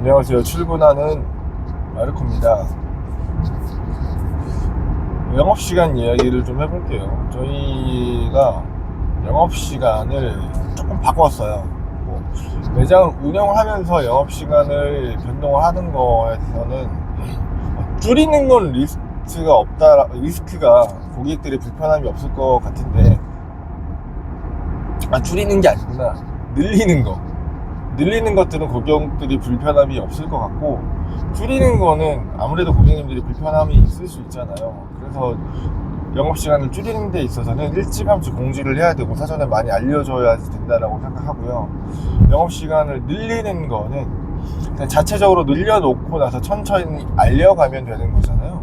안녕하세요. 출근하는 마르코입니다. 영업시간 이야기를 좀 해볼게요. 저희가 영업시간을 조금 바꿨어요. 매장 운영을 하면서 영업시간을 변동을 하는 거에서는 줄이는 건 리스크가 고객들이 불편함이 없을 것 같은데, 줄이는 게 아니구나. 늘리는 것들은 고객들이 불편함이 없을 것 같고, 줄이는 거는 아무래도 고객님들이 불편함이 있을 수 있잖아요. 그래서 영업시간을 줄이는 데 있어서는 일찌감치 공지를 해야 되고 사전에 많이 알려줘야 된다라고 생각하고요. 영업시간을 늘리는 거는 그냥 자체적으로 늘려놓고 나서 천천히 알려가면 되는 거잖아요.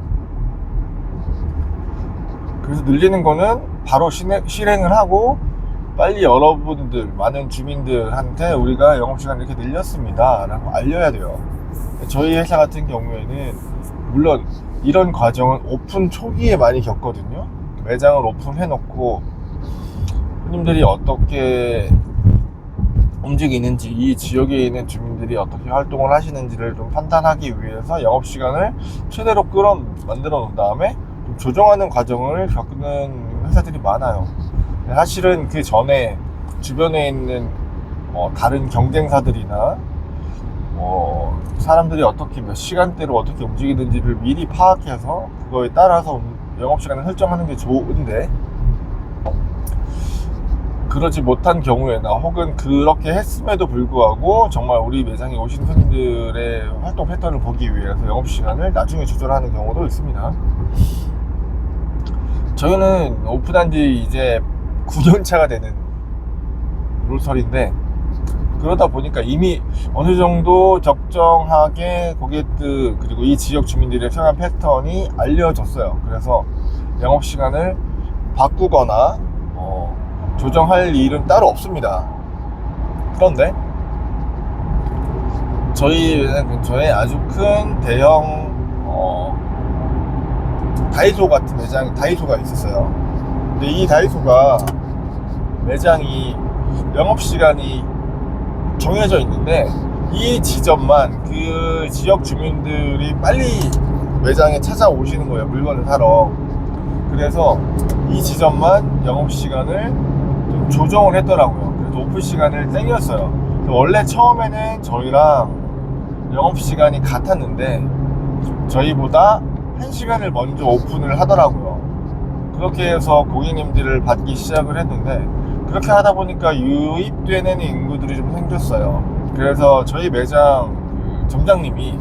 그래서 늘리는 거는 바로 실행을 하고 빨리 여러분들, 많은 주민들한테 우리가 영업시간 이렇게 늘렸습니다 라고 알려야 돼요. 저희 회사 같은 경우에는 물론 이런 과정은 오픈 초기에 많이 겪거든요. 매장을 오픈해놓고 손님들이 어떻게 움직이는지, 이 지역에 있는 주민들이 어떻게 활동을 하시는지를 좀 판단하기 위해서 영업시간을 최대로 만들어 놓은 다음에 좀 조정하는 과정을 겪는 회사들이 많아요. 사실은 그 전에 주변에 있는 다른 경쟁사들이나 사람들이 어떻게 몇 시간대로 어떻게 움직이는지를 미리 파악해서 그거에 따라서 영업시간을 설정하는 게 좋은데, 그러지 못한 경우에나 혹은 그렇게 했음에도 불구하고 정말 우리 매장에 오신 손님들의 활동 패턴을 보기 위해서 영업시간을 나중에 조절하는 경우도 있습니다. 저희는 오픈한 지 이제 9년차가 되는 롤설인데, 그러다 보니까 이미 어느 정도 적정하게 고객들 그리고 이 지역 주민들의 생활 패턴이 알려졌어요. 그래서 영업시간을 바꾸거나 조정할 일은 따로 없습니다. 그런데 저희 근처에 아주 큰 대형 다이소 같은 다이소가 있었어요. 근데 이 다이소가 매장이 영업시간이 정해져 있는데, 이 지점만 그 지역 주민들이 빨리 매장에 찾아오시는 거예요, 물건을 사러. 그래서 이 지점만 영업시간을 좀 조정을 했더라고요. 그래서 오픈시간을 땡겼어요. 원래 처음에는 저희랑 영업시간이 같았는데 저희보다 1시간을 먼저 오픈을 하더라고요. 그렇게 해서 고객님들을 받기 시작을 했는데, 그렇게 하다 보니까 유입되는 인구들이 좀 생겼어요. 그래서 저희 매장 점장님이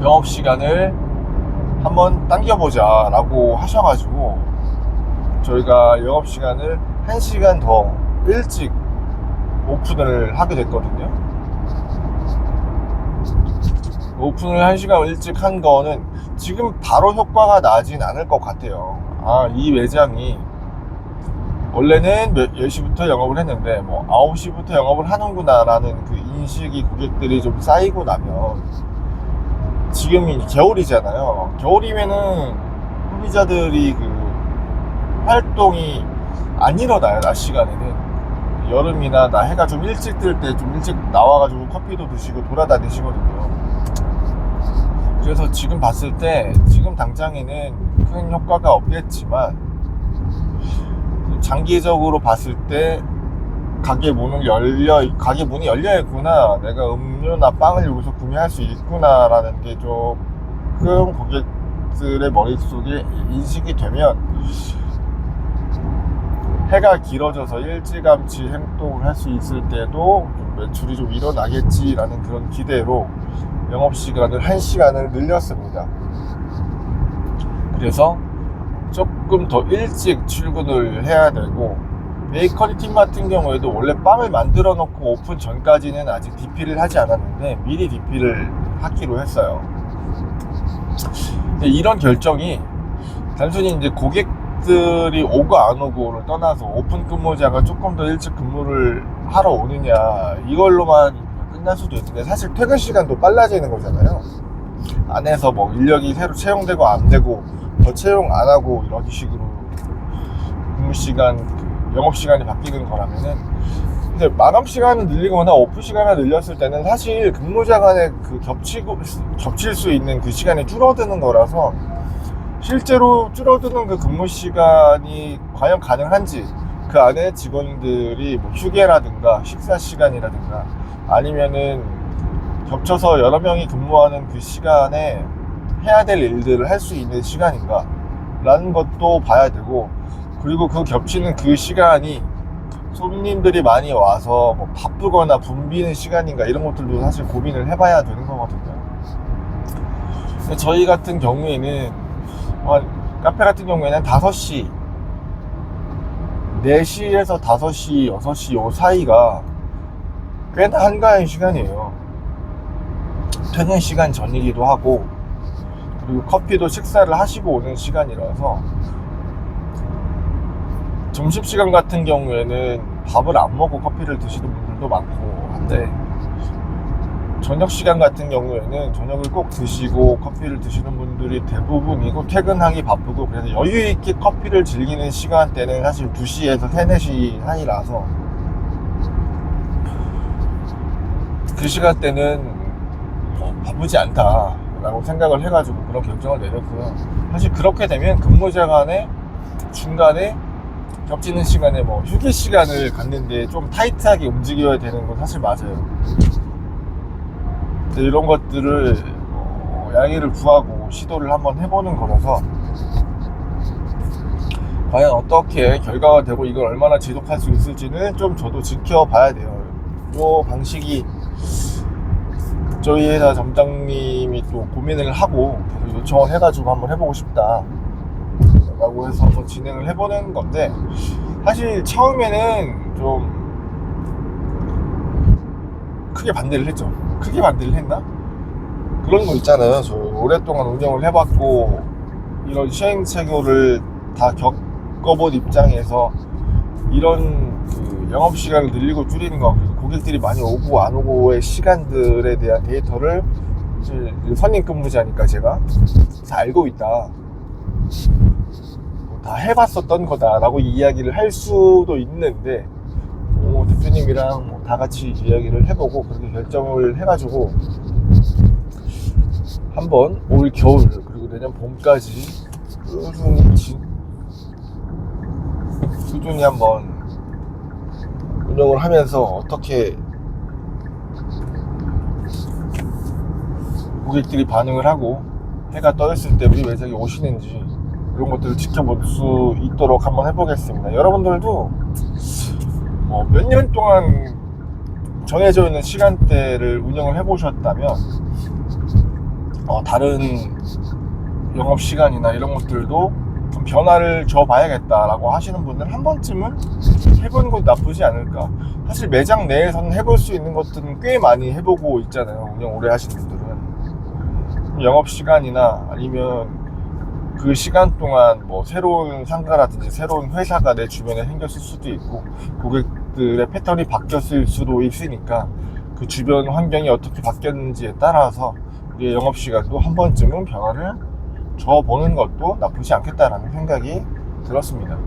영업시간을 한번 당겨보자 라고 하셔가지고 저희가 영업시간을 1시간 더 일찍 오픈을 하게 됐거든요. 오픈을 1시간 일찍 한 거는 지금 바로 효과가 나진 않을 것 같아요. 이 매장이 원래는 몇 시부터 영업을 했는데 9시부터 영업을 하는구나 라는 그 인식이 고객들이 좀 쌓이고 나면, 지금이 겨울이잖아요. 겨울이면은 소비자들이 그 활동이 안 일어나요, 낮 시간에는. 여름이나 해가 좀 일찍 뜰 때 좀 일찍 나와가지고 커피도 드시고 돌아다니시거든요. 그래서 지금 봤을 때 지금 당장에는 큰 효과가 없겠지만, 장기적으로 봤을 때 가게 문이 열려 있구나, 내가 음료나 빵을 여기서 구매할 수 있구나 라는 게 조금 고객들의 머릿속에 인식이 되면, 해가 길어져서 일찌감치 행동을 할 수 있을 때도 좀 매출이 좀 일어나겠지라는 그런 기대로 영업시간을 1시간을 늘렸습니다. 그래서 조금 더 일찍 출근을 해야 되고, 베이커리 팀 같은 경우에도 원래 빵을 만들어 놓고 오픈 전까지는 아직 DP를 하지 않았는데 미리 DP를 하기로 했어요. 근데 이런 결정이 단순히 이제 고객들이 오고 안 오고를 떠나서 오픈 근무자가 조금 더 일찍 근무를 하러 오느냐 이걸로만 끝날 수도 있는데, 사실 퇴근 시간도 빨라지는 거잖아요. 안에서 인력이 새로 채용되고 안 되고 더 채용 안 하고 이런 식으로 근무시간, 영업시간이 바뀌는 거라면은 근데 마감 시간을 늘리거나 오프 시간을 늘렸을 때는 사실 근무자 간에 그 겹칠 수 있는 그 시간이 줄어드는 거라서 실제로 줄어드는 그 근무 시간이 과연 가능한지, 그 안에 직원들이 뭐 휴게라든가 식사 시간이라든가 아니면은 겹쳐서 여러 명이 근무하는 그 시간에 해야 될 일들을 할 수 있는 시간인가 라는 것도 봐야 되고, 그리고 그 겹치는 그 시간이 손님들이 많이 와서 뭐 바쁘거나 붐비는 시간인가, 이런 것들도 사실 고민을 해봐야 되는 거거든요. 근데 저희 같은 경우에는 카페 같은 경우에는 5시 4시에서 5시 6시 요 사이가 꽤나 한가한 시간이에요. 퇴근 시간 전이기도 하고, 그리고 커피도 식사를 하시고 오는 시간이라서 점심시간 같은 경우에는 밥을 안 먹고 커피를 드시는 분들도 많고 한데, 저녁시간 같은 경우에는 저녁을 꼭 드시고 커피를 드시는 분들이 대부분이고, 퇴근하기 바쁘고, 그래서 여유있게 커피를 즐기는 시간대는 사실 2시에서 3, 4시 사이라서 그 시간대는 바쁘지 않다 라고 생각을 해가지고 그런 결정을 내렸고요. 사실 그렇게 되면 근무자 간에 중간에 겹치는 시간에 뭐 휴게 시간을 갖는데 좀 타이트하게 움직여야 되는 건 사실 맞아요. 이런 것들을 양해를 구하고 시도를 한번 해보는 거라서 과연 어떻게 결과가 되고 이걸 얼마나 지속할 수 있을지는 좀 저도 지켜봐야 돼요. 이 방식이 저희 회사 점장님이 또 고민을 하고 계속 요청을 해가지고 한번 해보고 싶다 라고 해서 한번 진행을 해보는 건데, 사실 처음에는 좀 크게 반대를 했죠. 크게 반대를 했나? 그런 거 있잖아요. 저 오랫동안 운영을 해봤고 이런 시행착오를 다 겪어본 입장에서 이런 그 영업시간을 늘리고 줄이는 거, 그리고 고객들이 많이 오고 안 오고의 시간들에 대한 데이터를 이제 선임 근무자니까 제가 다 알고 있다, 다 해봤었던 거다라고 이야기를 할 수도 있는데, 대표님이랑 다 같이 이야기를 해보고 그렇게 결정을 해가지고 한번 올 겨울 그리고 내년 봄까지 꾸준히 한번 운영을 하면서 어떻게 고객들이 반응을 하고 해가 떠있을 때 우리 매장에 오시는지 이런 것들을 지켜볼 수 있도록 한번 해보겠습니다. 여러분들도 몇 년 동안 정해져 있는 시간대를 운영을 해보셨다면 다른 영업시간이나 이런 것들도 좀 변화를 줘봐야겠다라고 하시는 분들 한 번쯤은 해보는 것도 나쁘지 않을까. 사실 매장 내에서는 해볼 수 있는 것들은 꽤 많이 해보고 있잖아요. 운영 오래 하신 분들은 영업시간이나 아니면 그 시간 동안 뭐 새로운 상가라든지 새로운 회사가 내 주변에 생겼을 수도 있고, 고객들의 패턴이 바뀌었을 수도 있으니까 그 주변 환경이 어떻게 바뀌었는지에 따라서 우리의 영업시간도 한 번쯤은 변화를 줘보는 것도 나쁘지 않겠다라는 생각이 들었습니다.